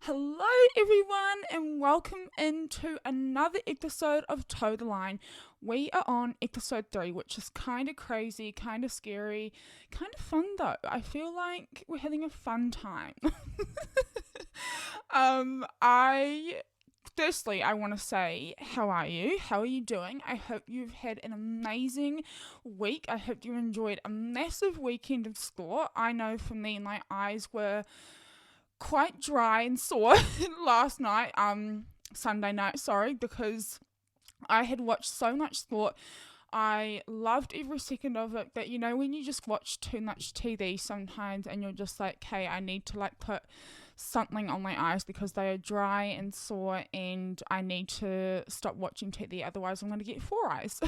Hello everyone and welcome into another episode of Toe the Line. We are on episode 3, which is kind of crazy, kind of scary, kind of fun though. I feel like we're having a fun time. I Firstly, I want to say, how are you? How are you doing? I hope you've had an amazing week. I hope you enjoyed a massive weekend of sport. I know for me, my eyes were quite dry and sore last night, Sunday night, sorry, because I had watched so much sport. I loved every second of it, but you know when you just watch too much TV sometimes and you're just like, hey, I need to put something on my eyes because they are dry and sore and I need to stop watching TV, otherwise I'm going to get four eyes.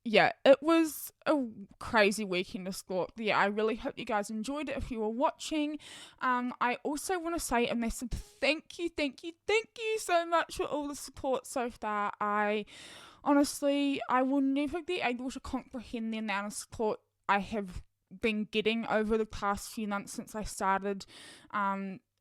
Yeah, it was a crazy weekend of sport. Yeah, I really hope you guys enjoyed it if you were watching. I also want to say a massive thank you so much for all the support so far. I will never be able to comprehend the amount of support I have been getting over the past few months since I started.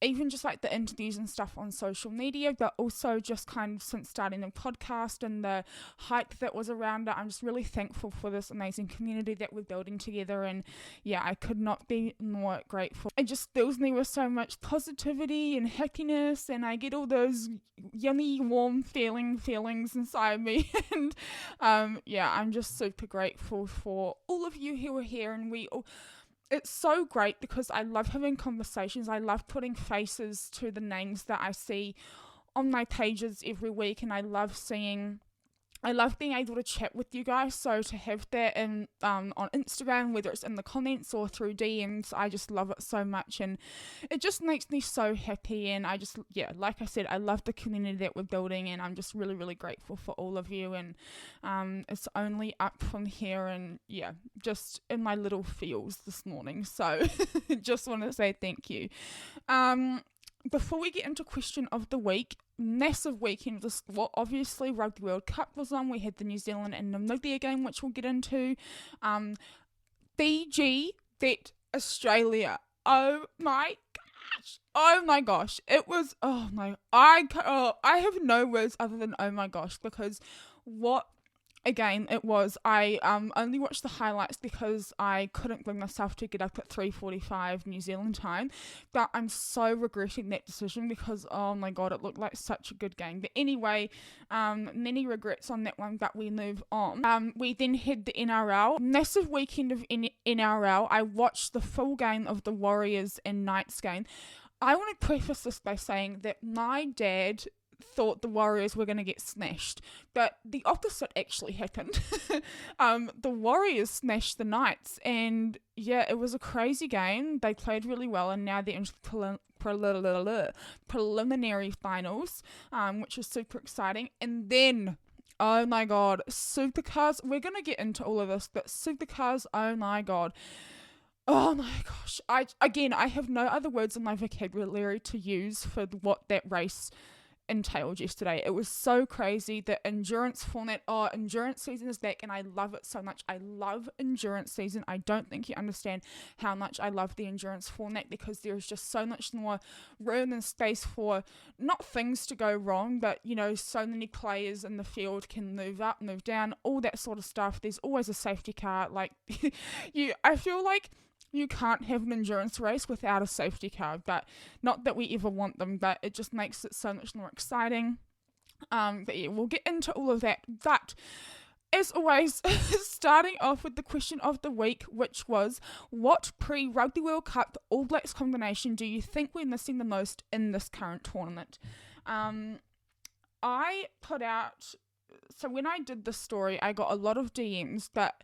Even just the interviews and stuff on social media, but also just kind of since starting the podcast and the hype that was around it. I'm just really thankful for this amazing community that we're building together, and yeah, I could not be more grateful. It just fills me with so much positivity and happiness, and I get all those yummy, warm feelings inside me, and yeah, I'm just super grateful for all of you who are here, and it's so great because I love having conversations. I love putting faces to the names that I see on my pages every week, and I love being able to chat with you guys. So to have that on Instagram, whether it's in the comments or through DMs, I just love it so much, and it just makes me so happy. And like I said, I love the community that we're building, and I'm just really, really grateful for all of you. And it's only up from here, and yeah, just in my little feels this morning. So just want to say thank you. Before we get into question of the week, massive weekend of the sport. Obviously, Rugby World Cup was on. We had the New Zealand and Namibia game, which we'll get into. Fiji beat Australia. Oh my gosh. Oh my gosh. It was, I have no words other than oh my gosh, because what again it was. I only watched the highlights because I couldn't bring myself to get up at 3:45 New Zealand time, but I'm so regretting that decision because oh my god, it looked like such a good game. But anyway, many regrets on that one, but we move on. We then had the NRL, massive weekend of NRL. I watched the full game of the Warriors and Knights game. I want to preface this by saying that my dad thought the Warriors were going to get smashed, but the opposite actually happened. The Warriors smashed the Knights, and yeah, it was a crazy game. They played really well, and now they're into preliminary finals, which is super exciting. And then, oh my god, Supercars, we're going to get into all of this, but Supercars, oh my god. Oh my gosh. I have no other words in my vocabulary to use for what that race entailed yesterday. It was so crazy. The endurance format, endurance season is back, and I love it so much. I love endurance season. I don't think you understand how much I love the endurance format because there's just so much more room and space for not things to go wrong, but so many players in the field can move up, move down, all that sort of stuff. There's always a safety car. I feel like you can't have an endurance race without a safety car, but not that we ever want them, but it just makes it so much more exciting. But yeah, we'll get into all of that. But as always, starting off with the question of the week, which was, what pre-Rugby World Cup All Blacks combination do you think we're missing the most in this current tournament? I put out, so when I did this story, I got a lot of DMs, but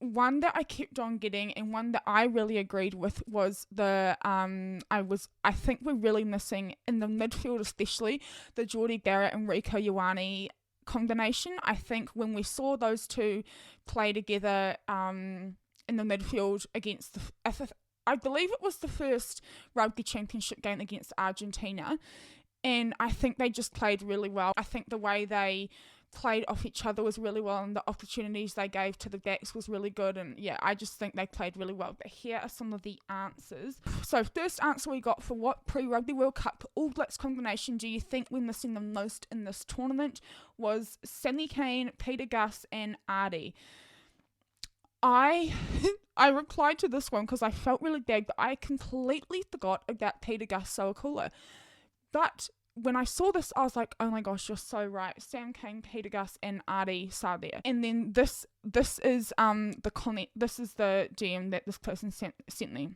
one that I kept on getting and one that I really agreed with was I think we're really missing in the midfield, especially the Geordie Barrett and Rieko Ioane combination. I think when we saw those two play together in the midfield against I believe it was the first rugby championship game against Argentina, and I think they just played really well. I think the way they played off each other was really well, and the opportunities they gave to the backs was really good, and yeah, I just think they played really well. But here are some of the answers. So first answer we got for what pre-Rugby World Cup All Blacks combination do you think we're missing the most in this tournament was Sammy Cane, Peter Gus and Artie. I replied to this one because I felt really bad that I completely forgot about Peter Gus Sowakula. But when I saw this, I was like, oh my gosh, you're so right. Sam Cane, Peter Gus, and Artie Sardia. And then this is the comment. This is the GM that this person sent me.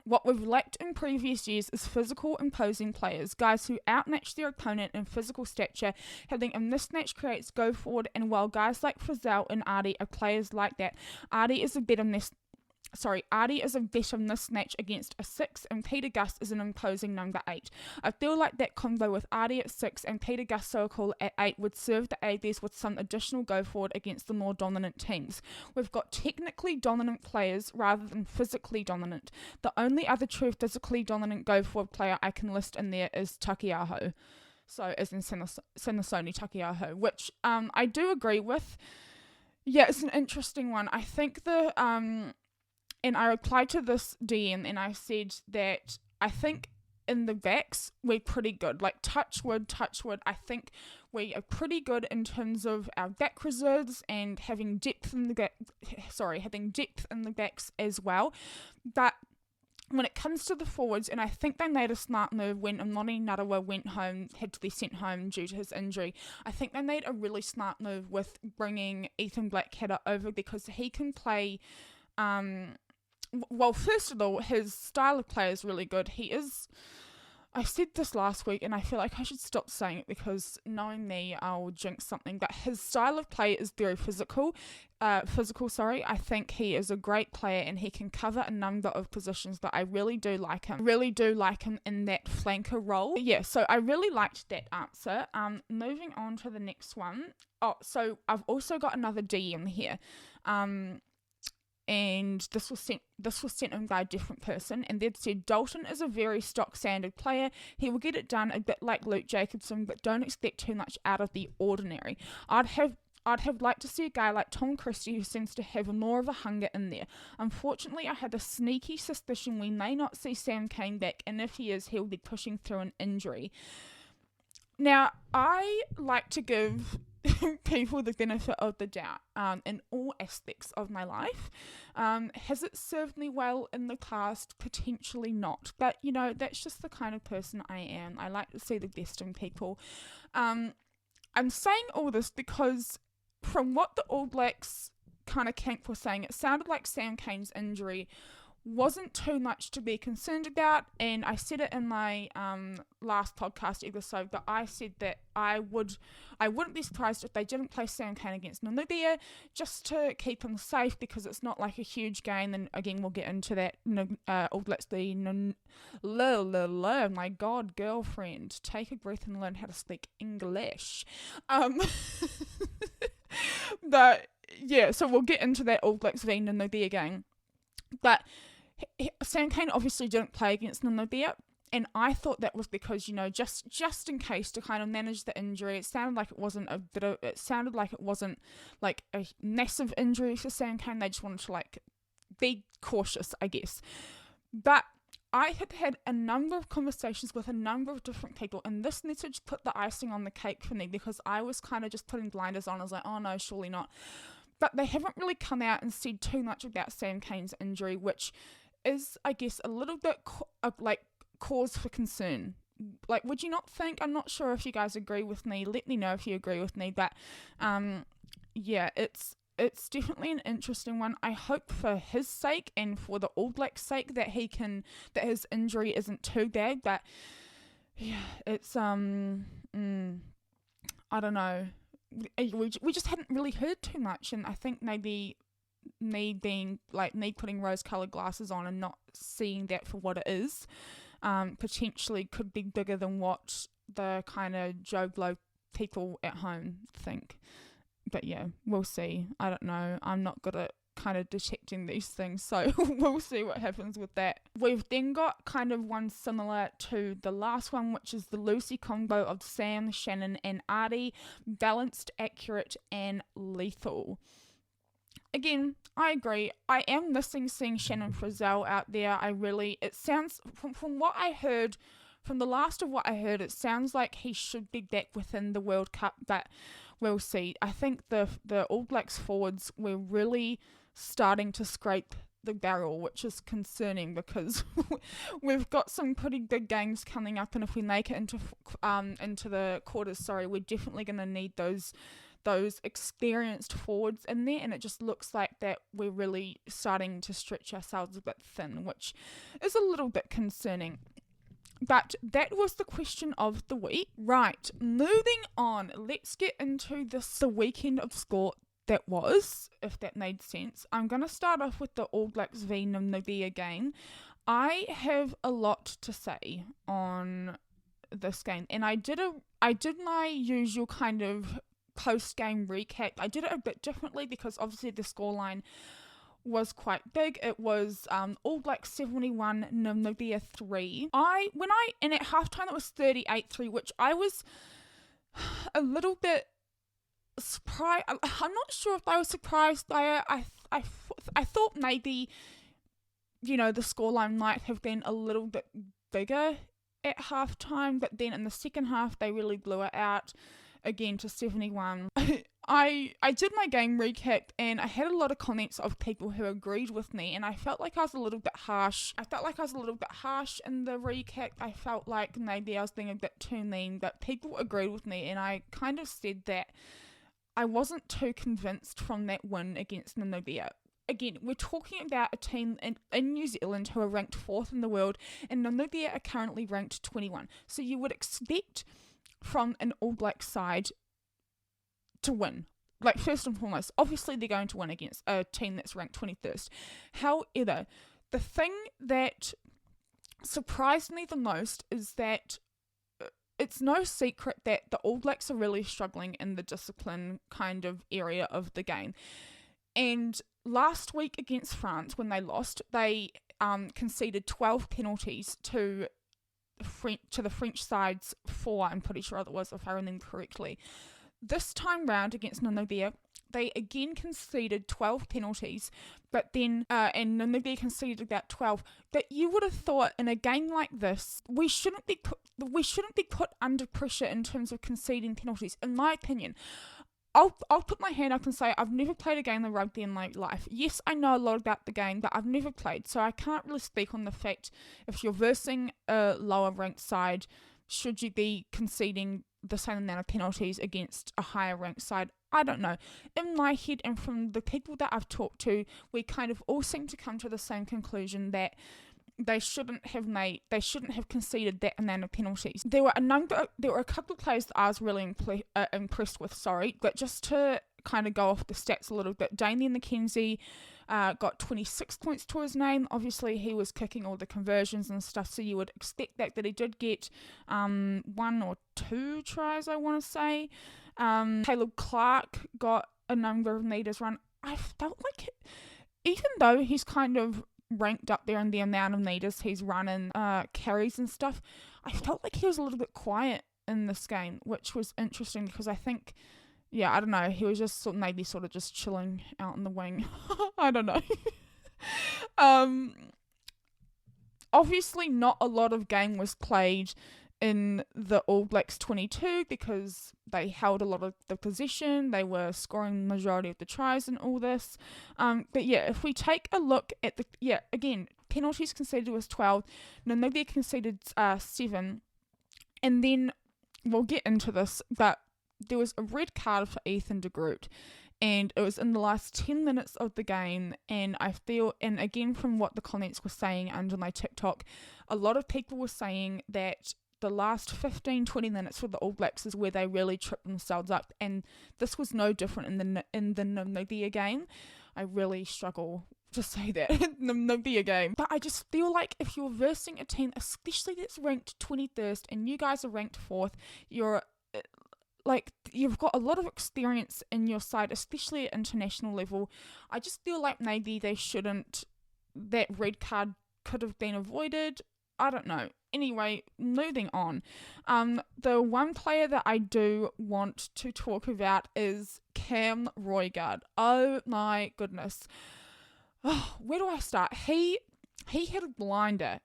What we've lacked in previous years is physical, imposing players, guys who outmatch their opponent in physical stature. Having a mismatch creates go forward, and while guys like Frizzell and Artie are players like that, Artie is a better mismatch against a 6, and Peter Gus is an imposing number 8. I feel like that combo with Artie at 6 and Peter Gus Sokol at 8 would serve the ABs with some additional go forward against the more dominant teams. We've got technically dominant players rather than physically dominant. The only other true physically dominant go forward player I can list in there is Takiaho. So as in Sinasoni Takiaho, which I do agree with. Yeah, it's an interesting one. I think and I replied to this DM and I said that I think in the backs we're pretty good. Like touch wood, I think we are pretty good in terms of our back reserves and having depth in the backs as well. But when it comes to the forwards, and I think they made a smart move when Amoni Narawa had to be sent home due to his injury. I think they made a really smart move with bringing Ethan Blackadder over because he can play. Well, first of all, his style of play is really good. I said this last week and I feel like I should stop saying it because knowing me, I'll jinx something, but his style of play is very physical. I think he is a great player and he can cover a number of positions, but I really do like him. In that flanker role. Yeah, so I really liked that answer. Moving on to the next one. Oh, so I've also got another DM here. And this was sent in by a different person, and they'd said Dalton is a very stock standard player. He will get it done a bit like Luke Jacobson, but don't expect too much out of the ordinary. I'd have liked to see a guy like Tom Christie who seems to have more of a hunger in there. Unfortunately, I had a sneaky suspicion we may not see Sam Cane back, and if he is, he'll be pushing through an injury. Now, I like to give people the benefit of the doubt in all aspects of my life. Has it served me well in the past? Potentially not. But, that's just the kind of person I am. I like to see the best in people. I'm saying all this because from what the All Blacks kind of camp was saying, it sounded like Sam Cane's injury wasn't too much to be concerned about, and I said it in my last podcast episode that I said that I wouldn't be surprised if they didn't play Sam Cane against Namibia just to keep him safe because it's not like a huge game, and again we'll get into that. All Blacks my god, girlfriend, take a breath and learn how to speak English. But yeah, so we'll get into that All Blacks v Namibia game, but Sam Cane obviously didn't play against Namibia, and I thought that was because, just in case to kind of manage the injury. It sounded like it wasn't like a massive injury for Sam Cane. They just wanted to be cautious, I guess. But I had a number of conversations with a number of different people, and this message put the icing on the cake for me because I was kind of just putting blinders on. I was like, oh no, surely not. But they haven't really come out and said too much about Sam Cane's injury, which is, I guess, a little bit cause for concern. Would you not think? I'm not sure if you guys agree with me. Let me know if you agree with me. But yeah, it's definitely an interesting one. I hope for his sake and for the All Blacks' sake that his injury isn't too bad. But yeah, it's I don't know. We just hadn't really heard too much, and I think maybe me putting rose-coloured glasses on and not seeing that for what it is, potentially could be bigger than what the kind of Joe Blow people at home think. But yeah, we'll see. I don't know. I'm not good at kind of detecting these things, so we'll see what happens with that. We've then got kind of one similar to the last one, which is the Lucy combo of Sam, Shannon and Artie, balanced, accurate and lethal. Again, I agree. I am missing seeing Shannon Frizzell out there. It sounds, from what I heard, from the last of what I heard, it sounds like he should be back within the World Cup, but we'll see. I think the All Blacks forwards were really starting to scrape the barrel, which is concerning because we've got some pretty big games coming up, and if we make it into the quarters, we're definitely going to need those experienced forwards in there, and it just looks like that we're really starting to stretch ourselves a bit thin, which is a little bit concerning. But that was the question of the week. Right, moving on, let's get into the weekend of sport that was, if that made sense. I'm going to start off with the All Blacks v Namibia game. I have a lot to say on this game, and I did my usual kind of post-game recap. I did it a bit differently because obviously the scoreline was quite big. It was All Blacks 71, Namibia 3. And at halftime it was 38-3, which I was a little bit surprised. I'm not sure if I was surprised by it. I thought maybe, the scoreline might have been a little bit bigger at halftime, but then in the second half they really blew it out again to 71. I did my game recap, and I had a lot of comments of people who agreed with me, and I felt like I was a little bit harsh. In the recap. I felt like maybe I was being a bit too mean, but people agreed with me, and I kind of said that I wasn't too convinced from that win against Namibia. Again, we're talking about a team in New Zealand who are ranked 4th in the world, and Namibia are currently ranked 21. So you would expect from an All Black side to win. Like, first and foremost, obviously they're going to win against a team that's ranked 21st. However, the thing that surprised me the most is that it's no secret that the All Blacks are really struggling in the discipline kind of area of the game. And last week against France, when they lost, they conceded 12 penalties to the French side's 4, I'm pretty sure it was, if I remember correctly. This time round against Namibia, they again conceded 12 penalties, but then and Namibia conceded about 12. That you would have thought in a game like this, we shouldn't be put under pressure in terms of conceding penalties. In my opinion, I'll put my hand up and say I've never played a game of rugby in my life. Yes, I know a lot about the game, but I've never played, so I can't really speak on the fact if you're versing a lower ranked side, should you be conceding the same amount of penalties against a higher ranked side? I don't know. In my head and from the people that I've talked to, we kind of all seem to come to the same conclusion that they shouldn't have conceded that amount of penalties. There were a couple of players that I was really impressed with, but just to kind of go off the stats a little bit, Damien McKenzie got 26 points to his name. Obviously he was kicking all the conversions and stuff, so you would expect that he did get 1 or 2 tries, I want to say. Caleb Clark got a number of meters run. I felt like even though he's kind of ranked up there in the amount of meters he's run and carries and stuff, I felt like he was a little bit quiet in this game, which was interesting because I think, I don't know, he was just sort of just chilling out in the wing. I don't know. Obviously not a lot of game was played in the All Blacks 22 because they held a lot of the possession, they were scoring the majority of the tries and all this. But if we take a look at again, penalties conceded was 12, Namibia conceded 7, and then we'll get into this, but there was a red card for Ethan de Groot, and it was in the last 10 minutes of the game, and I feel, and again from what the comments were saying under my TikTok, a lot of people were saying that the last 15-20 minutes for the All Blacks is where they really trip themselves up, and this was no different in the Namibia game. I really struggle to say that, Namibia game. But I just feel like if you're versing a team, especially that's ranked 21st, and you guys are ranked 4th, you're like, you've got a lot of experience in your side, especially at international level. I just feel like maybe that red card could have been avoided. I don't know. Anyway, moving on. The one player that I do want to talk about is Cam Roigard. Oh my goodness. Oh, where do I start? He had a blinder.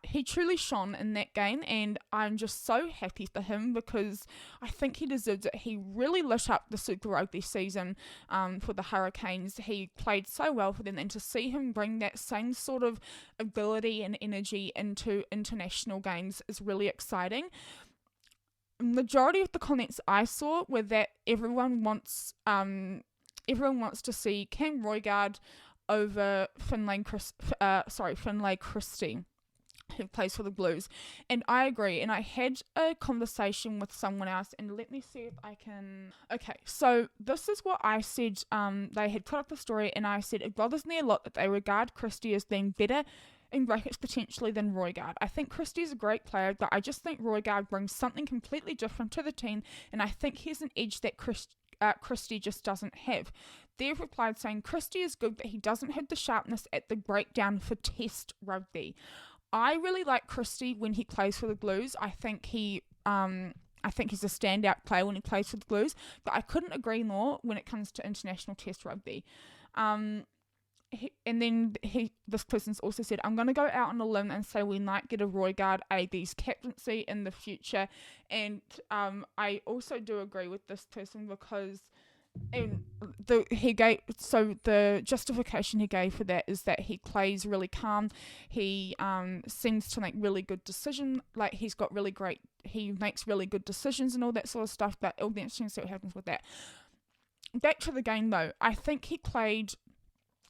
He truly shone in that game, and I'm just so happy for him because I think he deserves it. He really lit up the Super Rugby season for the Hurricanes. He played so well for them, and to see him bring that same sort of ability and energy into international games is really exciting. Majority of the comments I saw were that everyone wants to see Cam Roigard over Finlay Christie, who plays for the Blues, and I agree. And I had a conversation with someone else, and let me see if I can. Okay, so this is what I said. They had put up a story, and I said it bothers me a lot that they regard Christie as being better, in brackets potentially, than Roigard. I think Christie is a great player, but I just think Roigard brings something completely different to the team, and I think he has an edge that Christie just doesn't have. They've replied saying Christie is good, but he doesn't have the sharpness at the breakdown for test rugby. I really like Christie when he plays for the Blues. I think he's a standout player when he plays for the Blues, but I couldn't agree more when it comes to international test rugby. This person's also said, I'm going to go out on a limb and say we might get a Roigard AB's captaincy in the future. And I also do agree with this person because the justification he gave for that is that he plays really calm. He seems to make really good decisions. Like, he makes really good decisions and all that sort of stuff. But it'll be interesting to see what happens with that. Back to the game though, I think he played.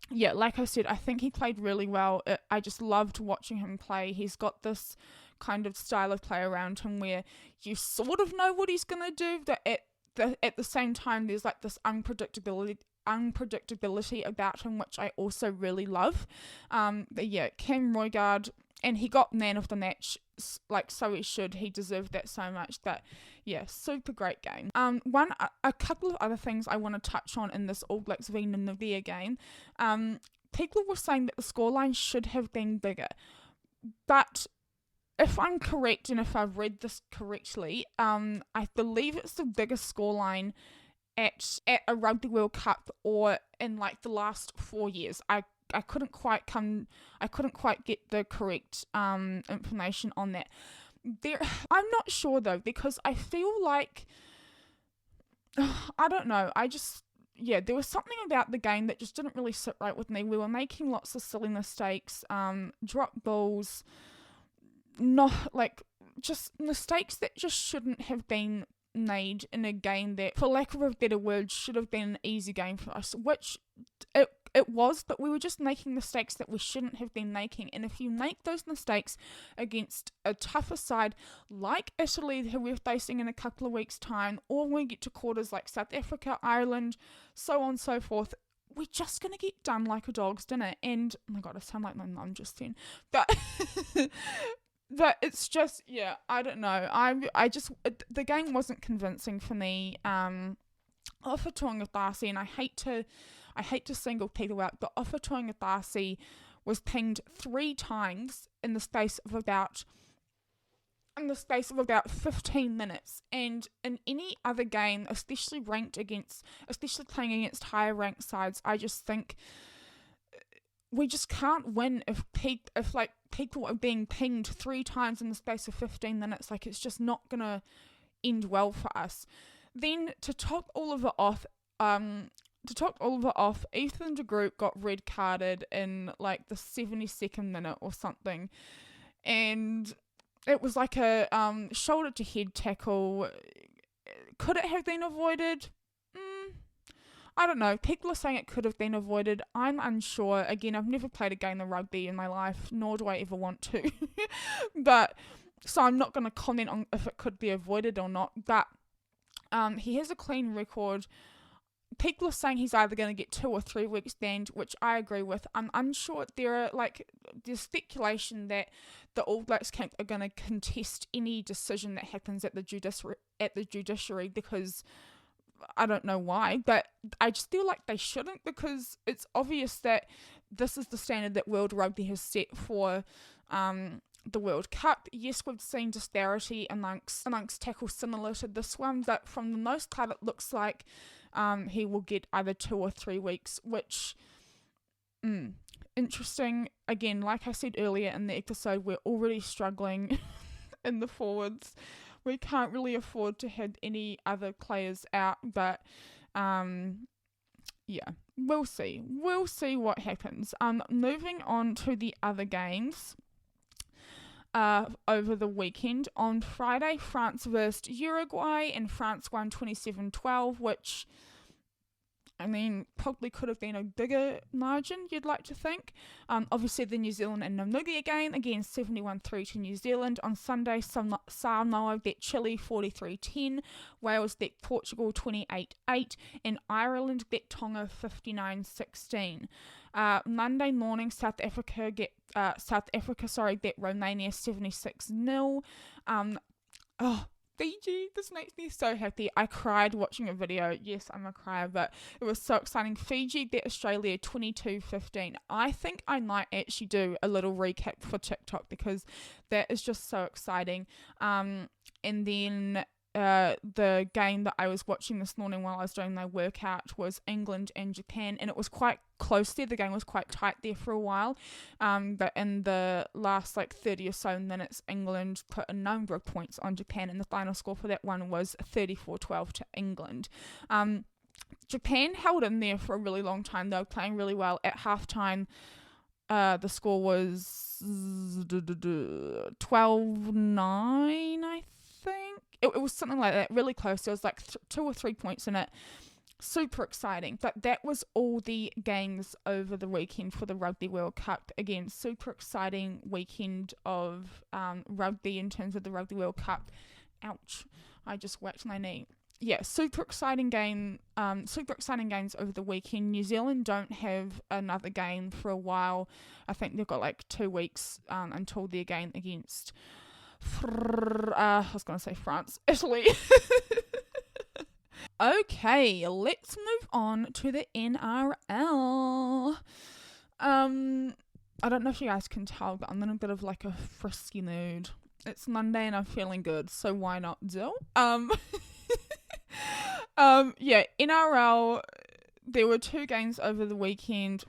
Yeah, like I said, I think he played really well. I just loved watching him play. He's got this kind of style of play around him where you sort of know what he's going to do, but at the same time, there's like this unpredictability about him, which I also really love. But yeah, Cam Roigard, and he got man of the match, like, so he should. He deserved that so much. But yeah, super great game. A couple of other things I want to touch on in this All Blacks v Namibia game. People were saying that the scoreline should have been bigger, but if I'm correct and if I've read this correctly, I believe it's the biggest scoreline at a Rugby World Cup or in like the last 4 years. I couldn't quite get the correct information on that. I'm not sure though, because I feel like I don't know. There was something about the game that just didn't really sit right with me. We were making lots of silly mistakes, drop balls, just mistakes that just shouldn't have been made in a game that, for lack of a better word, should have been an easy game for us, which it was, but we were just making mistakes that we shouldn't have been making. And if you make those mistakes against a tougher side like Italy, who we're facing in a couple of weeks' time, or when we get to quarters like South Africa, Ireland, so on and so forth, we're just going to get done like a dog's dinner. And, oh my God, I sound like my mum just then. But but it's just, yeah, I don't know. The game wasn't convincing for me. Ofa Tuangatasi, and I hate to single people out, but Ofa Tuangatasi was pinged 3 times in the space of about 15 minutes. And in any other game, especially playing against higher ranked sides, I just think we just can't win if people are being pinged 3 times in the space of 15 minutes. Like, it's just not gonna end well for us. Then to top all of it off, Ethan de Groot got red carded in like the 72nd minute or something, and it was like a shoulder to head tackle. Could it have been avoided? I don't know. People are saying it could have been avoided. I'm unsure. Again, I've never played a game of rugby in my life, nor do I ever want to. But so I'm not going to comment on if it could be avoided or not. But he has a clean record. people are saying he's either going to get 2 or 3 weeks banned, which I agree with. I'm unsure. There's speculation that the All Blacks camp are going to contest any decision that happens at the judiciary because I don't know why, but I just feel like they shouldn't, because it's obvious that this is the standard that World Rugby has set for the World Cup. Yes, we've seen disparity amongst tackles similar to this one, but from the most part it looks like he will get either 2 or 3 weeks, which interesting. Again, like I said earlier in the episode, we're already struggling in the forwards. We can't really afford to have any other players out, but yeah, we'll see. We'll see what happens. Moving on to the other games over the weekend. On Friday, France versed Uruguay, and France won 27-12, which, I mean, probably could have been a bigger margin, you'd like to think. Obviously, the New Zealand and Namibia game, again, 71-3 to New Zealand. On Sunday, Samoa beat Chile 43-10, Wales beat Portugal 28-8, and Ireland beat Tonga 59-16. Monday morning, South Africa beat Romania 76-0. Fiji, this makes me so happy. I cried watching a video. Yes, I'm a crier, but it was so exciting. Fiji beat Australia 22-15. I think I might actually do a little recap for TikTok because that is just so exciting. And then the game that I was watching this morning while I was doing my workout was England and Japan, and it was quite close there. The game was quite tight there for a while, but in the last 30 or so minutes, England put a number of points on Japan, and the final score for that one was 34-12 to England. Japan held in there for a really long time. They were playing really well. At halftime, the score was 12-9, I think. It was something like that, really close. There was 2 or 3 points in it. Super exciting. But that was all the games over the weekend for the Rugby World Cup. Again, super exciting weekend of rugby in terms of the Rugby World Cup. Ouch, I just whacked my knee. Yeah, super exciting games over the weekend. New Zealand don't have another game for a while. I think they've got 2 weeks until their game against I was going to say France, Italy. Okay, let's move on to the NRL. I don't know if you guys can tell, but I'm in a bit of a frisky mood. It's Monday and I'm feeling good, so why not do? Yeah, NRL, there were 2 games over the weekend.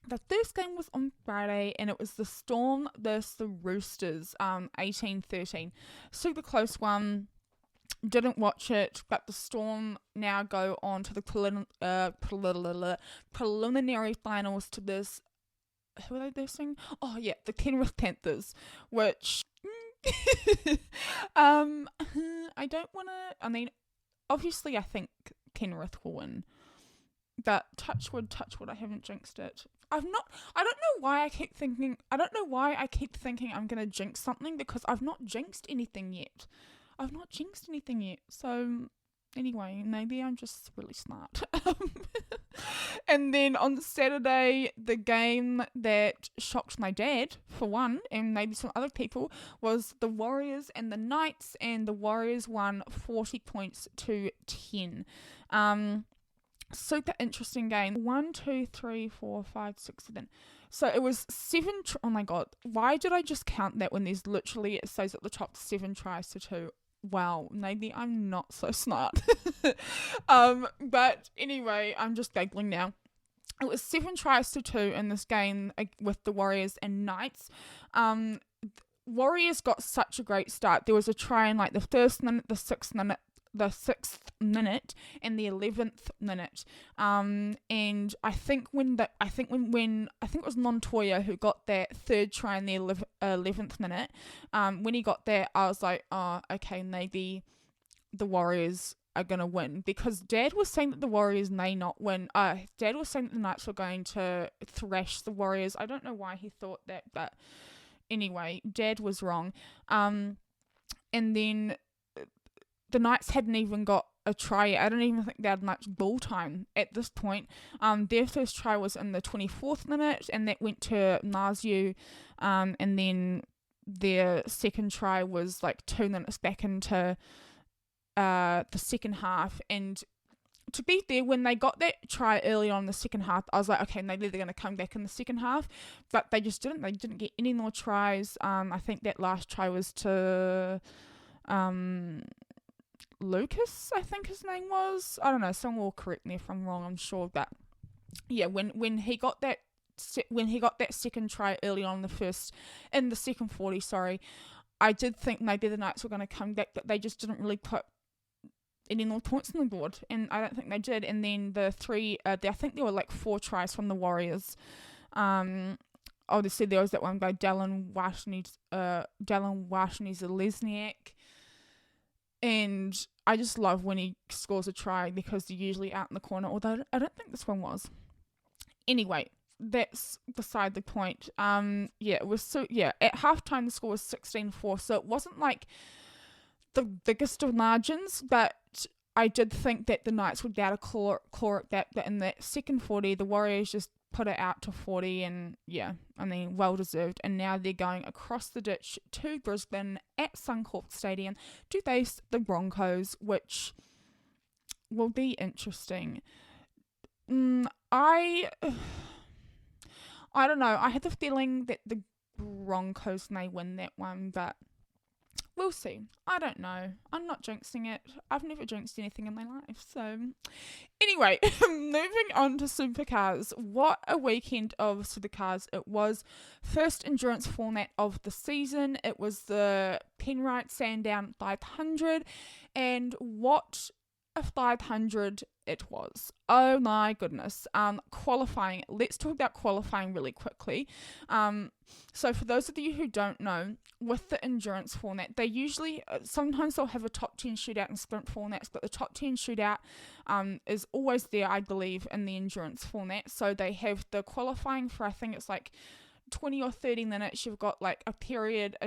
The first game was on Friday, and it was the Storm versus the Roosters, 18-13. Super close one. Didn't watch it, but the Storm now go on to the preliminary finals to this. Who are they versing? Oh yeah, the Penrith Panthers, which I don't want to. I mean, obviously, I think Penrith will win. But touch wood, I haven't jinxed it. I don't know why I keep thinking I'm going to jinx something, because I've not jinxed anything yet. So, anyway, maybe I'm just really smart. And then on Saturday, the game that shocked my dad, for one, and maybe some other people, was the Warriors and the Knights, and the Warriors won 40 points to 10. Super interesting game. 1, 2, 3, 4, 5, 6, 7. So it was 7. Oh my god, why did I just count that when there's literally, it says at the top, 7 tries to 2? Wow, maybe I'm not so smart. But anyway, I'm just giggling now. It was 7 tries to 2 in this game with the Warriors and Knights. Warriors got such a great start. There was a try in the first minute, the 6th minute, and the 11th minute. And I think when it was Montoya who got that third try in the 11th minute. When he got that, I was like, oh, okay, maybe the Warriors are gonna win, because Dad was saying that the Warriors may not win. Dad was saying that the Knights were going to thrash the Warriors. I don't know why he thought that, but anyway, Dad was wrong. And then the Knights hadn't even got a try. I don't even think they had much ball time at this point. Their first try was in the 24th minute, and that went to Naziu, and then their second try was like 2 minutes back into the second half. And to be fair, when they got that try early on in the second half, I was like, okay, maybe they're going to come back in the second half, but they just didn't. They didn't get any more tries. I think that last try was to Lucas, I think his name was. I don't know, someone will correct me if I'm wrong, I'm sure. But yeah, when he got that second try early on in the second 40, sorry, I did think maybe the Knights were going to come back, but they just didn't really put any more points on the board, and I don't think they did. And then I think there were like 4 tries from the Warriors. Obviously there was that one by Dallin Washni-Zelezniak, and I just love when he scores a try because they're usually out in the corner, although I don't think this one was. Anyway, that's beside the point. It was at halftime the score was 16-4, so it wasn't like the biggest of margins, but I did think that the Knights would be able to claw it back, but in that second 40, the Warriors just put it out to 40, and well deserved. And now they're going across the ditch to Brisbane at Suncorp Stadium to face the Broncos, which will be interesting. I don't know. I had the feeling that the Broncos may win that one, but we'll see. I don't know. I'm not jinxing it. I've never jinxed anything in my life. So, anyway, moving on to Supercars. What a weekend of Supercars it was. First endurance format of the season. It was the Penrite Sandown 500. And what a 500 it was. Oh my goodness. Qualifying. Let's talk about qualifying really quickly. So for those of you who don't know, with the endurance format, they usually, sometimes they'll have a top 10 shootout and sprint formats, but the top 10 shootout is always there, I believe, in the endurance format. So they have the qualifying for, I think it's like 20 or 30 minutes. You've got like a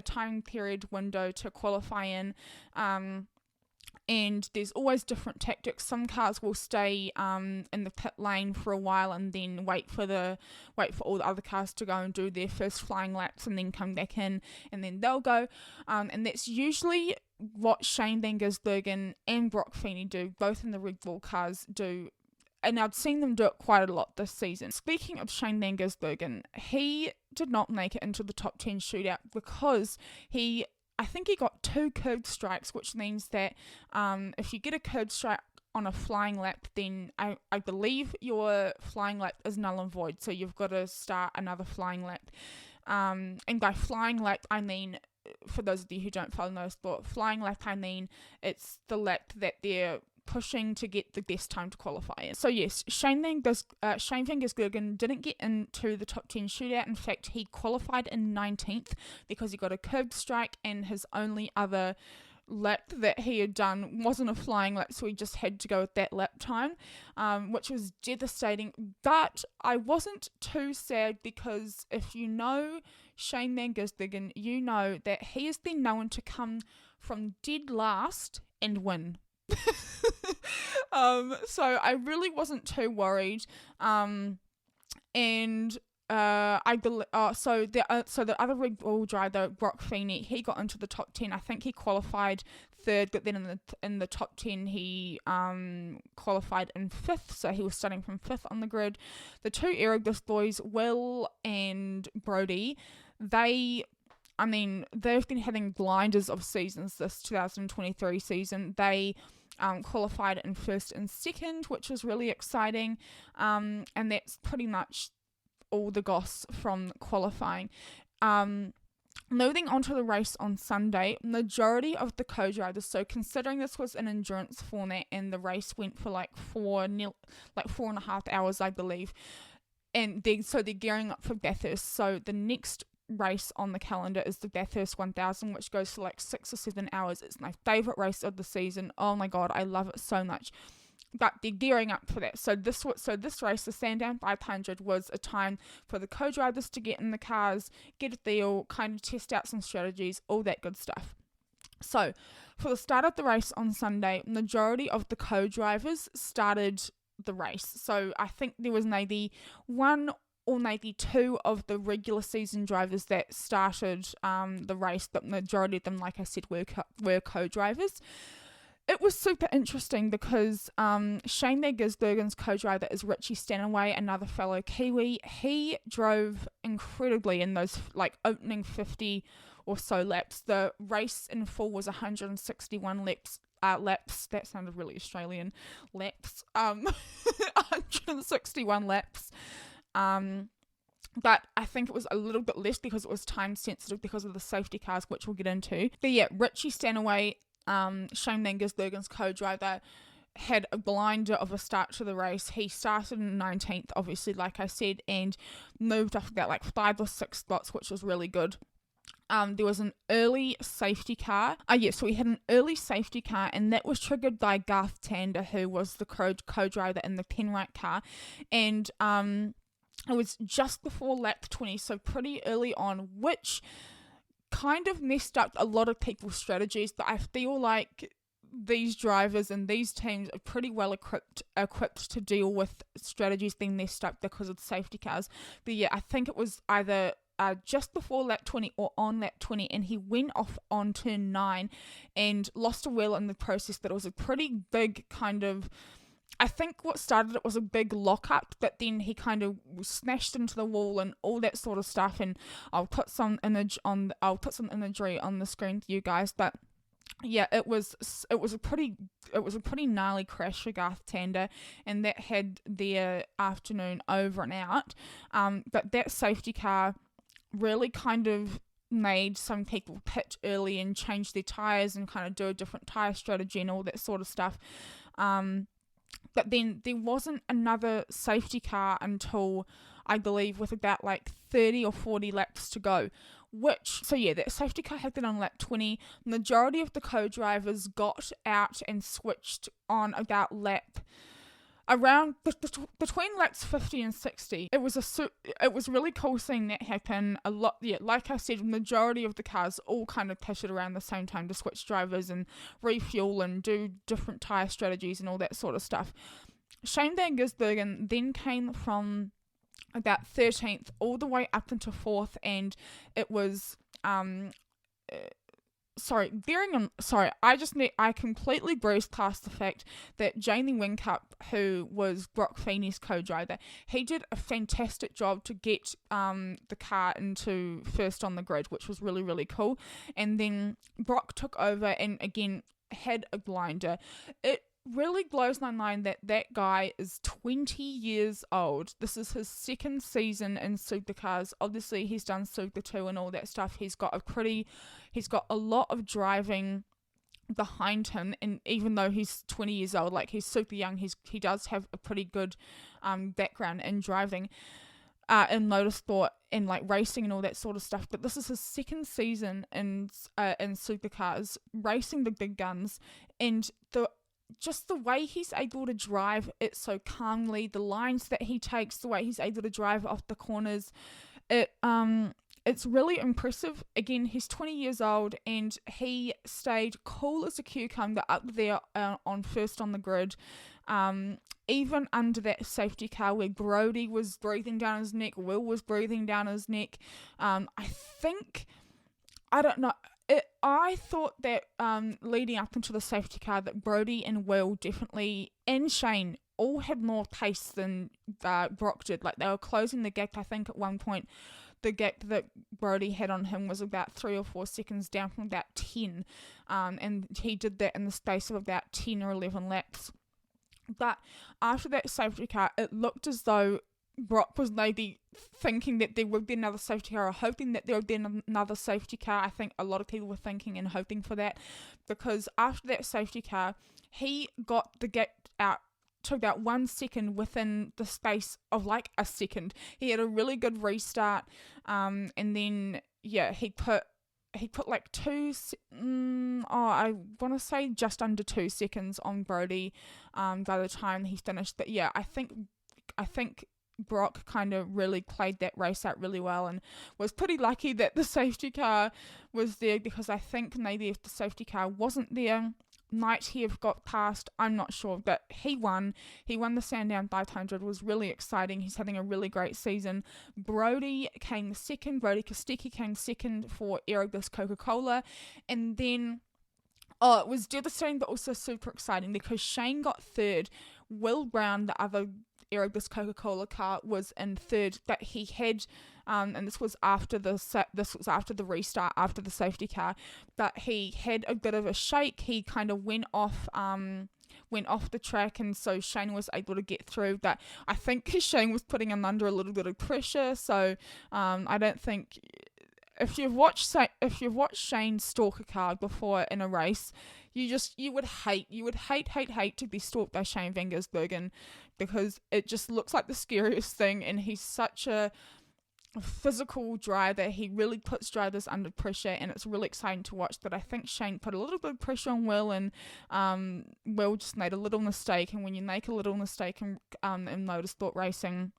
time period window to qualify in. And there's always different tactics. Some cars will stay in the pit lane for a while and then wait for all the other cars to go and do their first flying laps and then come back in, and then they'll go. And that's usually what Shane Van Gisbergen and Brock Feeney do, both in the Red Bull cars do. And I've seen them do it quite a lot this season. Speaking of Shane Van Gisbergen, he did not make it into the top 10 shootout because I think he got 2 curved strikes, which means that if you get a curved strike on a flying lap, then I believe your flying lap is null and void, so you've got to start another flying lap. And by flying lap, I mean, for those of you who don't follow no sport, flying lap, I mean it's the lap that they're pushing to get the best time to qualify in. So yes, Shane Van Gisbergen didn't get into the top 10 shootout. In fact, he qualified in 19th because he got a curved strike, and his only other lap that he had done wasn't a flying lap, so he just had to go with that lap time, which was devastating. But I wasn't too sad because if you know Shane Van Gisbergen, you know that he has been known to come from dead last and win. So I really wasn't too worried. So the other Red Bull driver, Brock Feeney, he got into the top 10. I think he qualified 3rd, but then in the top 10 he qualified in 5th, so he was starting from 5th on the grid. The 2 Erebus boys, Will and Brody, they've been having blinders of seasons this 2023 season. They qualified in 1st and 2nd, which was really exciting, and that's pretty much all the goss from qualifying. Moving on to the race on Sunday, majority of the co-drivers, so considering this was an endurance format and the race went for like 4.5 hours, I believe, and they're gearing up for Bathurst. So the next race on the calendar is the Bathurst 1000, which goes for like 6 or 7 hours. It's my favourite race of the season. Oh my god, I love it so much. But they're gearing up for that. So this race, the Sandown 500, was a time for the co-drivers to get in the cars, get a feel, kind of test out some strategies, all that good stuff. So, for the start of the race on Sunday, majority of the co-drivers started the race. So, I think there was maybe one or maybe two of the regular season drivers that started the race, but majority of them, like I said, were co-drivers. It was super interesting because Shane Van Gisbergen's co-driver is Richie Stanaway, another fellow Kiwi. He drove incredibly in those opening 50 or so laps. The race in full was 161 laps. That sounded really Australian. Laps. 161 laps. But I think it was a little bit less because it was time sensitive because of the safety cars, which we'll get into. But yeah, Richie Stanaway, Shane Van Gisbergen's co-driver, had a blinder of a start to the race. He started in 19th, obviously, like I said, and moved after that 5 or 6 spots, which was really good. There was an early safety car. So we had an early safety car, and that was triggered by Garth Tander, who was the co-driver in the Penrite car, and it was just before lap 20, so pretty early on, which kind of messed up a lot of people's strategies, but I feel like these drivers and these teams are pretty well equipped to deal with strategies being messed up because of the safety cars. But yeah, I think it was either just before lap 20 or on lap 20, and he went off on turn 9 and lost a wheel in the process. That it was a pretty big kind of, I think what started it was a big lockup, but then he kind of smashed into the wall and all that sort of stuff. And I'll put some imagery on the screen for you guys. But yeah, it was a pretty gnarly crash for Garth Tander, and that had their afternoon over and out. But that safety car really kind of made some people pit early and change their tyres and kind of do a different tyre strategy and all that sort of stuff. But then there wasn't another safety car until, I believe, with about 30 or 40 laps to go. That safety car happened on lap 20. Majority of the co-drivers got out and switched on about lap around between laps 50 and 60. It was really cool seeing that happen a lot. Yeah, like I said, majority of the cars all kind of pitted around the same time to switch drivers and refuel and do different tyre strategies and all that sort of stuff. Shane Van Gisbergen then came from about 13th all the way up into 4th, and it was I completely breezed past the fact that Jamie Whincup, who was Brock Feeney's co-driver, he did a fantastic job to get the car into first on the grid, which was really, really cool. And then Brock took over and again had a blinder. It really blows my mind that guy is 20 years old. This is his second season in Supercars. Obviously, he's done Super 2 and all that stuff. He's got a lot of driving behind him, and even though he's 20 years old, he's super young, he does have a pretty good background in driving in motorsport and racing and all that sort of stuff. But this is his second season in Supercars, racing the big guns, and just the way he's able to drive it so calmly, the lines that he takes, the way he's able to drive off the corners, it's really impressive. Again, he's 20 years old and he stayed cool as a cucumber up there on first on the grid. Even under that safety car where Brodie was breathing down his neck, Will was breathing down his neck. I thought that leading up into the safety car that Brodie and Will definitely, and Shane, all had more pace than Brock did. They were closing the gap. I think at one point the gap that Brodie had on him was about 3 or 4 seconds down from about 10. And he did that in the space of about 10 or 11 laps. But after that safety car, it looked as though Brock was maybe thinking that there would be another safety car, or hoping that there would be another safety car. I think a lot of people were thinking and hoping for that, because after that safety car, he got the gap out to about 1 second within the space of a second. He had a really good restart, and then he put I want to say just under 2 seconds on Brodie by the time he finished. But yeah, I think Brock kind of really played that race out really well and was pretty lucky that the safety car was there, because I think maybe if the safety car wasn't there, might he have got past? I'm not sure, but he won. He won the Sandown 500. Was really exciting. He's having a really great season. Brody came second. Brody Kostecki came second for Aerobius Coca-Cola, and then it was devastating but also super exciting because Shane got third. Will Brown, the other Aerobius Coca-Cola car, was in third, but he had and this was after the restart, after the safety car, but he had a bit of a shake. He kind of went off the track, and so Shane was able to get through, but I think Shane was putting him under a little bit of pressure, so I don't think, if you've watched Shane stalk a car before in a race, you would hate to be stalked by Shane van Gisbergen, because it just looks like the scariest thing, and he's such a physical driver. He really puts drivers under pressure, and it's really exciting to watch. But I think Shane put a little bit of pressure on Will, and Will just made a little mistake, and when you make a little mistake in motorsport racing,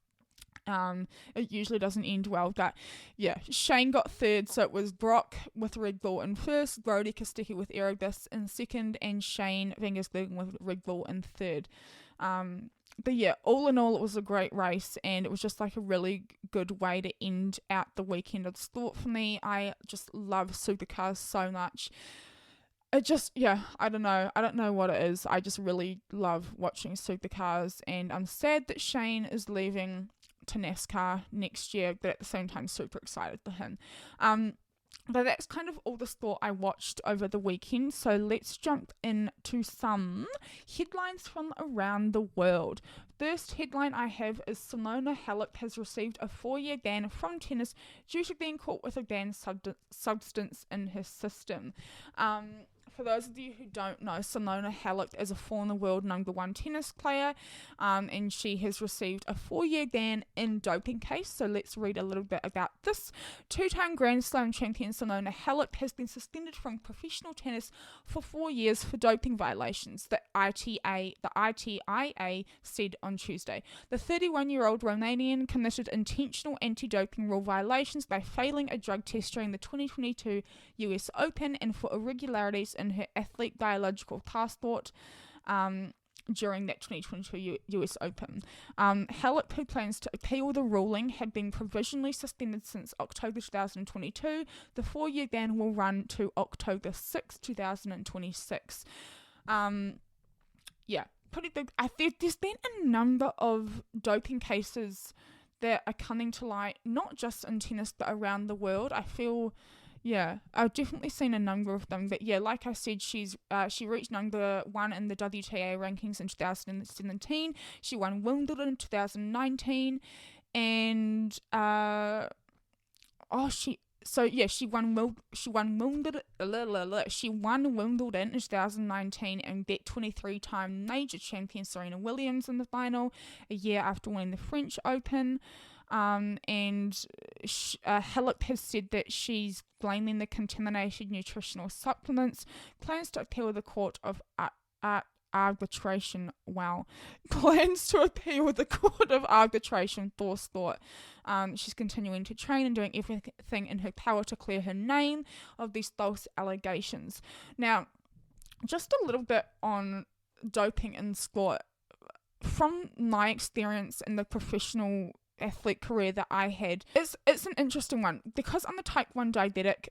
it usually doesn't end well. But yeah, Shane got third, so it was Brock with Red Bull in first, Brody Kostecki with Aerobus in second, and Shane van Gisbergen with Red Bull in third. But yeah, all in all, it was a great race, and it was just like a really good way to end out the weekend of sport for me. I just love Supercars so much. It just, yeah, I don't know what it is. I just really love watching Supercars, and I'm sad that Shane is leaving to NASCAR next year, but at the same time super excited for him. But that's kind of all the sport I watched over the weekend, so let's jump into some headlines from around the world. First headline I have is Simona Halep has received a 4-year ban from tennis due to being caught with a banned substance in her system. For those of you who don't know, Simona Halep is a former world #1 tennis player, and she has received a 4-year ban in doping case. So let's read a little bit about this. 2-time Grand Slam champion Simona Halep has been suspended from professional tennis for 4 years for doping violations, the ITIA said on Tuesday. The 31-year-old Romanian committed intentional anti-doping rule violations by failing a drug test during the 2022 US Open and for irregularities in her athlete biological passport during that 2022 US Open. Halep, who plans to appeal the ruling, had been provisionally suspended since October 2022. The 4-year ban will run to October 6, 2026. Yeah, pretty big. There's been a number of doping cases that are coming to light, not just in tennis, but around the world. I feel... yeah, I've definitely seen a number of them, but yeah, like I said, she reached #1 in the WTA rankings in 2017. She won Wimbledon in 2019, and she won Wimbledon in 2019 and beat 23-time major champion Serena Williams in the final a year after winning the French Open. And Halep has said that she's blaming the contaminated nutritional supplements, plans to appeal the court of arbitration. Wow. Plans to appeal the court of arbitration, Thor's thought. She's continuing to train and doing everything in her power to clear her name of these false allegations. Now, just a little bit on doping in sport. From my experience in the professional athlete career that I had, it's an interesting one because I'm a type 1 diabetic.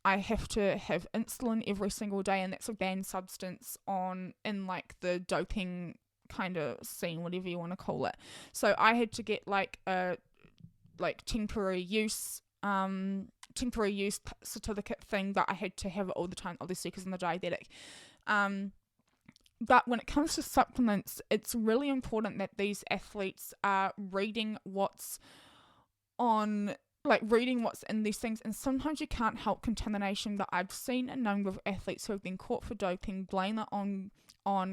I have to have insulin every single day, and that's a banned substance in like the doping kind of scene, whatever you want to call it. So I had to get like a temporary use certificate thing, but I had to have it all the time, obviously, because I'm a diabetic. But when it comes to supplements, it's really important that these athletes are reading what's in these things. And sometimes you can't help contamination, but I've seen a number of athletes who have been caught for doping blame it on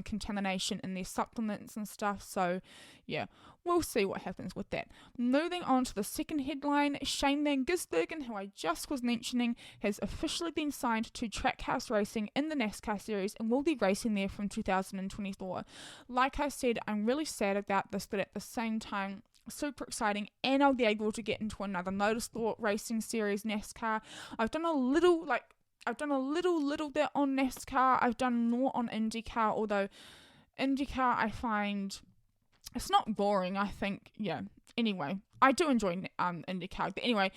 contamination in their supplements and stuff. So yeah, we'll see what happens with that. Moving on to the second headline, Shane van Gisbergen, who I just was mentioning, has officially been signed to Trackhouse Racing in the NASCAR series and will be racing there from 2024. Like I said, I'm really sad about this, but at the same time, super exciting, and I'll be able to get into another motorsport racing series, NASCAR. I've done a little bit on NASCAR. I've done more on IndyCar, although IndyCar I find it's not boring, I think. Yeah, anyway, I do enjoy IndyCar, but anyway,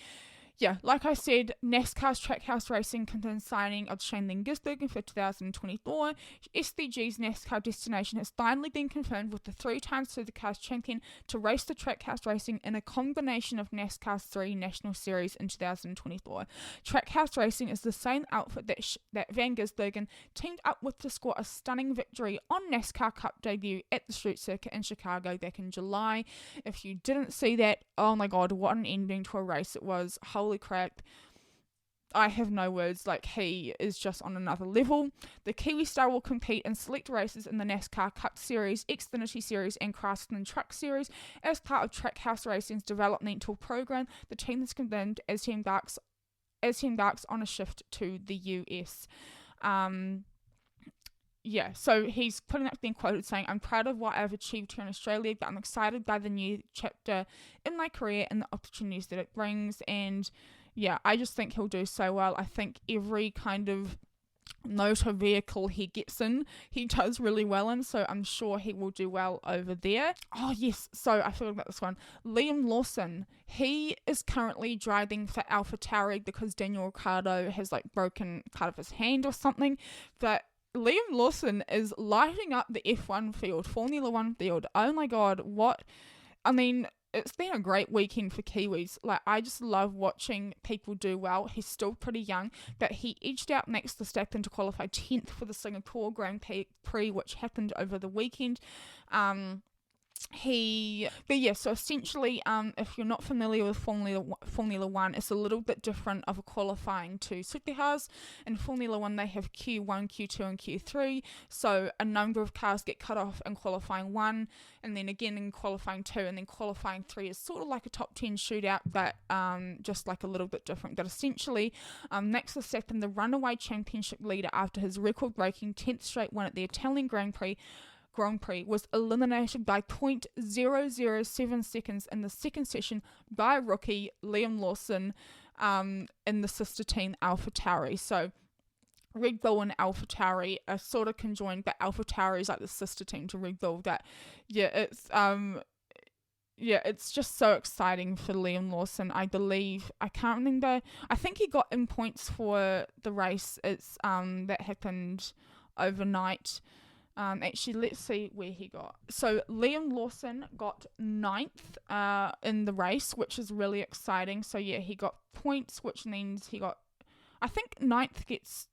yeah, like I said, NASCAR's Trackhouse Racing contains signing of Shane Gisbergen for 2024. SVG's NASCAR destination has finally been confirmed, with the 3-time Supercars champion to race the Trackhouse Racing in a combination of NASCAR's 3 National Series in 2024. Trackhouse Racing is the same outfit that Van Gisbergen teamed up with to score a stunning victory on NASCAR Cup debut at the Street Circuit in Chicago back in July. If you didn't see that, oh my god, what an ending to a race it was. Holy crap. I have no words. Like, he is just on another level. The Kiwi star will compete in select races in the NASCAR Cup Series, Xfinity Series, and Craftsman Truck Series as part of Trackhouse Racing's developmental program. The team is confirmed as he embarks on a shift to the US. Yeah, so he's putting up being quoted saying, "I'm proud of what I've achieved here in Australia, but I'm excited by the new chapter in my career and the opportunities that it brings." And yeah, I just think he'll do so well. I think every kind of motor vehicle he gets in, he does really well in, so I'm sure he will do well over there. Oh yes, so I forgot about this one. Liam Lawson, he is currently driving for AlphaTauri because Daniel Ricciardo has like broken part of his hand or something, but Liam Lawson is lighting up the F1 field, Formula 1 field. Oh my god, it's been a great weekend for Kiwis. Like, I just love watching people do well. He's still pretty young, but he edged out Max Verstappen to qualify 10th for the Singapore Grand Prix, which happened over the weekend. So essentially, if you're not familiar with Formula 1, it's a little bit different of a qualifying to Supercars. In Formula 1, they have Q1, Q2, and Q3, so a number of cars get cut off in qualifying 1, and then again in qualifying 2, and then qualifying 3 is sort of like a top 10 shootout, but just like a little bit different. But essentially, Max Verstappen, the runaway championship leader after his record-breaking 10th straight win at the Italian Grand Prix, was eliminated by 0.007 seconds in the second session by rookie Liam Lawson in the sister team AlphaTauri. So Red Bull and AlphaTauri are sort of conjoined, but AlphaTauri is like the sister team to Red Bull. That it's just so exciting for Liam Lawson. I can't remember. I think he got in points for the race. It's that happened overnight. Actually, let's see where he got. So Liam Lawson got 9th in the race, which is really exciting. So yeah, he got points, which means I think 9th gets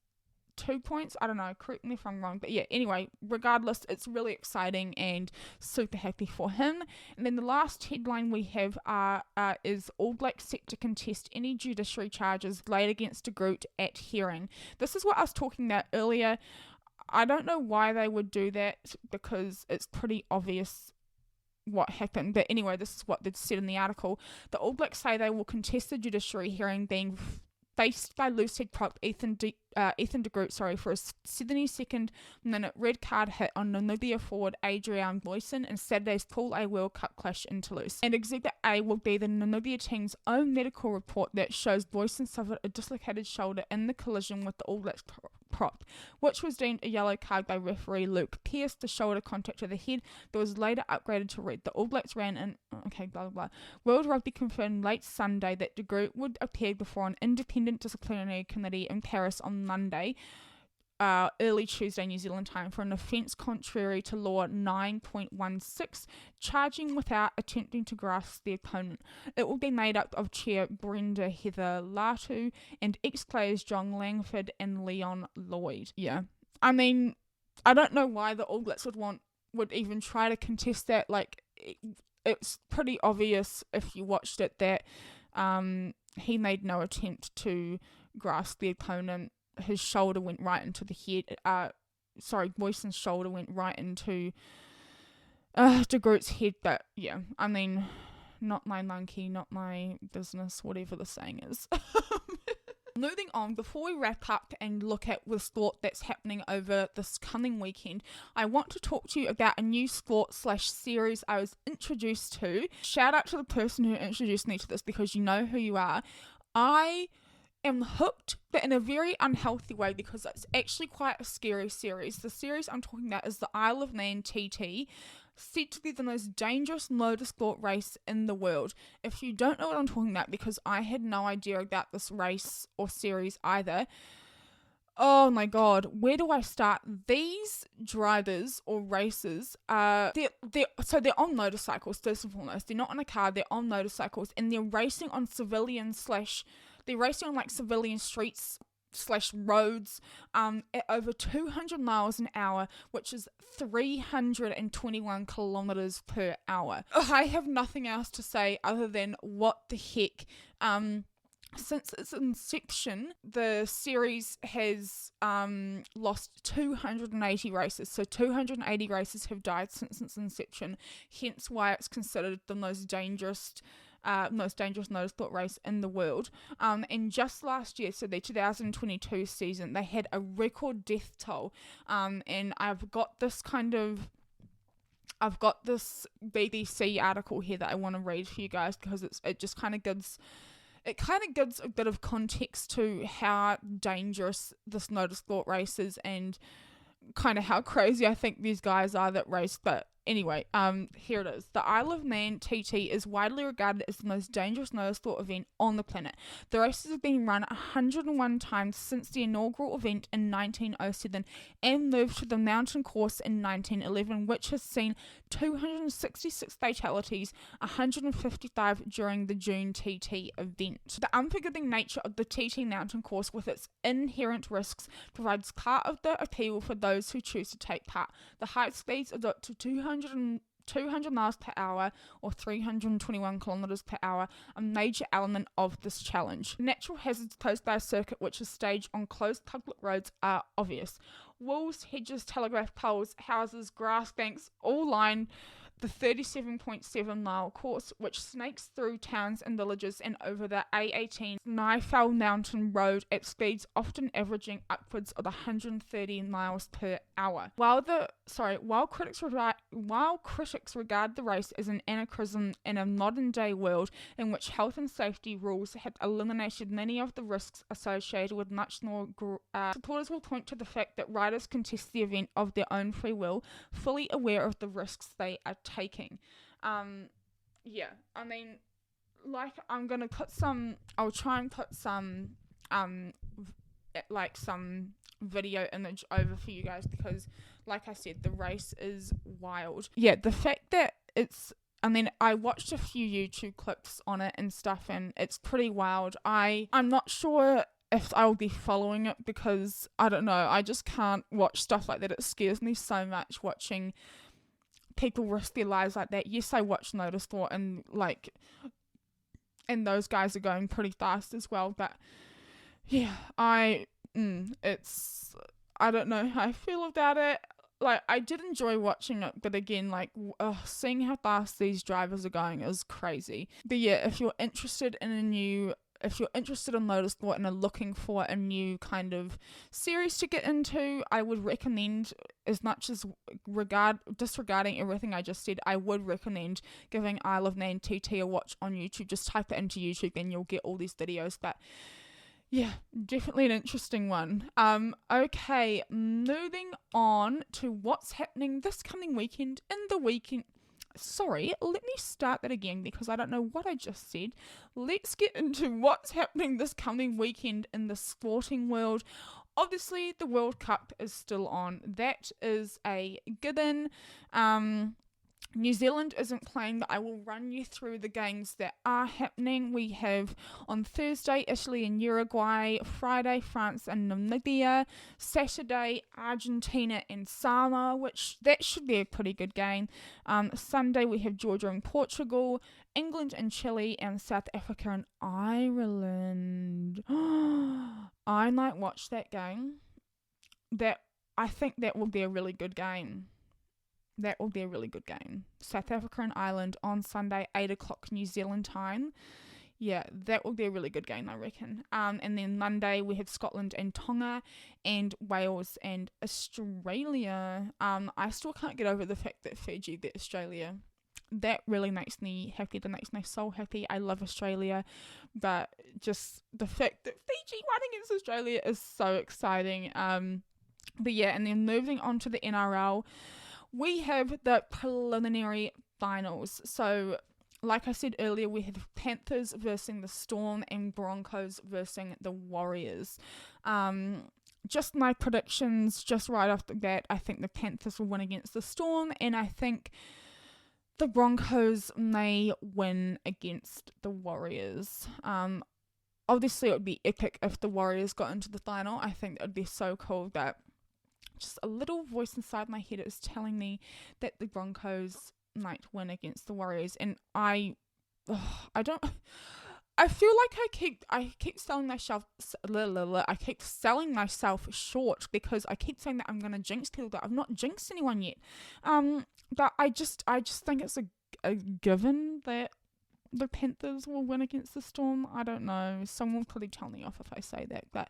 2 points. I don't know, correct me if I'm wrong. But yeah, anyway, regardless, it's really exciting and super happy for him. And then the last headline we have is All Blacks set to contest any judiciary charges laid against de Groot at hearing. This is what I was talking about earlier. I don't know why they would do that, because it's pretty obvious what happened. But anyway, this is what they've said in the article. The All Blacks say they will contest the judiciary hearing being faced by loosehead prop Ethan de Groot for a 72nd minute red card hit on Namibia forward Adrian Boyson in Saturday's Pool A World Cup clash in Toulouse. And Exhibit A will be the Namibia team's own medical report that shows Boyson suffered a dislocated shoulder in the collision with the All Blacks prop, which was deemed a yellow card by referee Luke Pearce. The shoulder contact to the head that was later upgraded to red. The All Blacks ran in World Rugby confirmed late Sunday that de Groot would appear before an independent disciplinary committee in Paris on Monday, early Tuesday New Zealand time, for an offence contrary to law 9.16, charging without attempting to grasp the opponent. It will be made up of Chair Brenda Heather Latu and ex-players John Langford and Leon Lloyd. Yeah, I mean, I don't know why the All Blacks would even try to contest that. Like, it's pretty obvious if you watched it that he made no attempt to grasp the opponent. His shoulder went right into the head. Boyson's shoulder went right into de Groot's head. But yeah, I mean, not my monkey, not my business, whatever the saying is. moving on, before we wrap up and look at the sport that's happening over this coming weekend, I want to talk to you about a new sport/series I was introduced to. Shout out to the person who introduced me to this, because you know who you are. I am hooked, but in a very unhealthy way, because it's actually quite a scary series. The series I'm talking about is the Isle of Man TT, said to be the most dangerous motorsport race in the world. If you don't know what I'm talking about, because I had no idea about this race or series either, oh my god, where do I start? These drivers or racers they're on motorcycles first and foremost. They're not in a car, they're on motorcycles, and they're racing on civilian streets / roads at over 200 miles an hour, which is 321 kilometers per hour. I have nothing else to say other than what the heck. Since its inception, the series has lost 280 races. So 280 races have died since its inception, hence why it's considered the most dangerous motorsport race in the world. And just last year, so the 2022 season, they had a record death toll. And I've got this BBC article here that I want to read for you guys, because it kind of gives a bit of context to how dangerous this motorsport race is, and kind of how crazy I think these guys are that race. But anyway, here it is. The Isle of Man TT is widely regarded as the most dangerous motorsport event on the planet. The races have been run 101 times since the inaugural event in 1907 and moved to the mountain course in 1911, which has seen 266 fatalities, 155 during the June TT event. The unforgiving nature of the TT mountain course, with its inherent risks, provides part of the appeal for those who choose to take part. The height speeds are up to 200 miles per hour or 321 kilometers per hour, a major element of this challenge. Natural hazards posed by a circuit which is staged on closed public roads are obvious. Walls, hedges, telegraph poles, houses, grass banks all line the 37.7 mile course, which snakes through towns and villages and over the A18 Nifel Mountain Road at speeds often averaging upwards of 130 miles per hour. While critics regard the race as an anachronism in a modern day world in which health and safety rules have eliminated many of the risks associated with much more, supporters will point to the fact that riders contest the event of their own free will, fully aware of the risks they are taking. I'll try and put some some video image over for you guys, because like I said, the race is wild. Yeah, the fact that I watched a few YouTube clips on it and stuff, and it's pretty wild. I'm not sure if I'll be following it, because I don't know, I just can't watch stuff like that. It scares me so much watching people risk their lives like that. Yes, I watch motorsport, and those guys are going pretty fast as well, but yeah, I don't know how I feel about it. I did enjoy watching it, but again, seeing how fast these drivers are going is crazy. But yeah, if you're interested in motorsport and are looking for a new kind of series to get into, I would recommend, as much as disregarding everything I just said, I would recommend giving Isle of Man TT a watch on YouTube. Just type it into YouTube and you'll get all these videos. But yeah, definitely an interesting one. Okay, moving on to what's happening this coming weekend in the weekend. Sorry, let me start that again, because I don't know what I just said. Let's get into what's happening this coming weekend in the sporting world. Obviously, the World Cup is still on. That is a given. New Zealand isn't playing, but I will run you through the games that are happening. We have on Thursday, Italy and Uruguay. Friday, France and Namibia. Saturday, Argentina and Samoa, which that should be a pretty good game. Sunday, we have Georgia and Portugal, England and Chile, and South Africa and Ireland. I might watch that game. I think that will be a really good game. That will be a really good game. South Africa and Ireland on Sunday, 8 o'clock New Zealand time. Yeah, that will be a really good game, I reckon. And then Monday we have Scotland and Tonga, and Wales and Australia. I still can't get over the fact that Fiji beat Australia. That really makes me happy. That makes my soul happy. I love Australia, but just the fact that Fiji won against Australia is so exciting. But yeah, and then moving on to the NRL, we have the preliminary finals. So, like I said earlier, we have Panthers versus the Storm and Broncos versus the Warriors. Just my predictions, just right off the bat, I think the Panthers will win against the Storm, and I think the Broncos may win against the Warriors. Obviously, it would be epic if the Warriors got into the final. I think that would be so cool that just a little voice inside my head is telling me that the Broncos might win against the Warriors, and I feel like I keep selling myself short because I keep saying that I'm gonna jinx people, but I've not jinxed anyone yet. But I just think it's a given that the Panthers will win against the Storm. I don't know. Someone will probably tell me off if I say that, but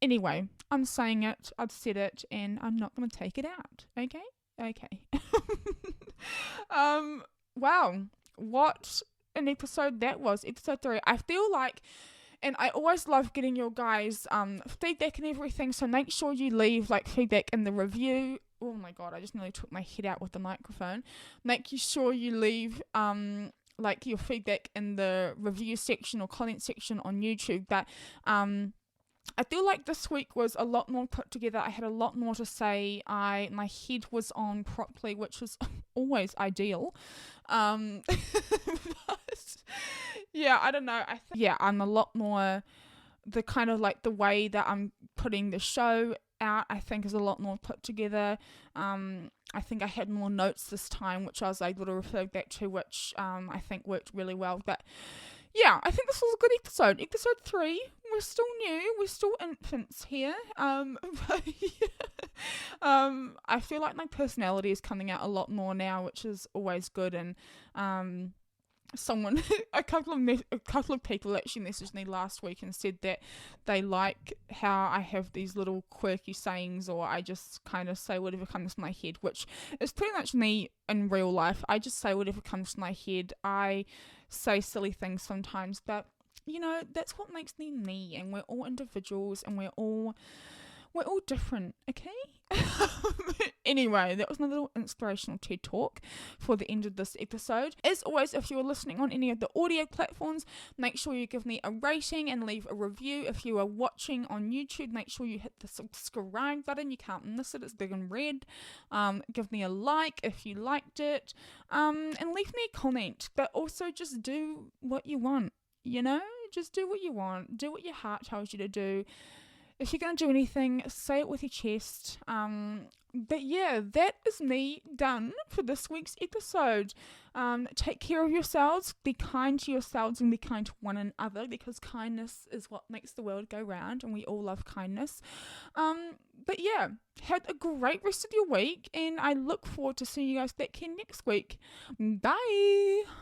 anyway, I'm saying it. I've said it, and I'm not gonna take it out. Okay. Wow, what an episode that was, episode 3. I feel like, and I always love getting your guys feedback and everything, so make sure you leave like feedback in the review. Oh my god, I just nearly took my head out with the microphone. Make sure you leave like your feedback in the review section or comment section on YouTube. But I feel like this week was a lot more put together. I had a lot more to say. My head was on properly, which was always ideal. But yeah, I don't know. I'm a lot more, the kind of like the way that I'm putting the show out, I think is a lot more put together. I think I had more notes this time, which I was able to refer back to, which I think worked really well. But yeah, I think this was a good episode. Episode 3. We're still new. We're still infants here. But yeah. I feel like my personality is coming out a lot more now, which is always good. And a couple of people actually messaged me last week and said that they like how I have these little quirky sayings, or I just kind of say whatever comes to my head, which is pretty much me in real life. I just say whatever comes to my head. I say silly things sometimes, but you know, that's what makes me me, and we're all individuals, and we're all different, okay? Anyway, that was my little inspirational TED talk for the end of this episode. As always, if you're listening on any of the audio platforms, make sure you give me a rating and leave a review. If you are watching on YouTube, make sure you hit the subscribe button. You can't miss it. It's big and red. Give me a like if you liked it. And leave me a comment. But also just do what you want, you know? Just do what you want. Do what your heart tells you to do. If you're going to do anything, say it with your chest. But yeah, that is me done for this week's episode. Take care of yourselves, be kind to yourselves, and be kind to one another, because kindness is what makes the world go round, and we all love kindness. But yeah, have a great rest of your week, and I look forward to seeing you guys back here next week. Bye!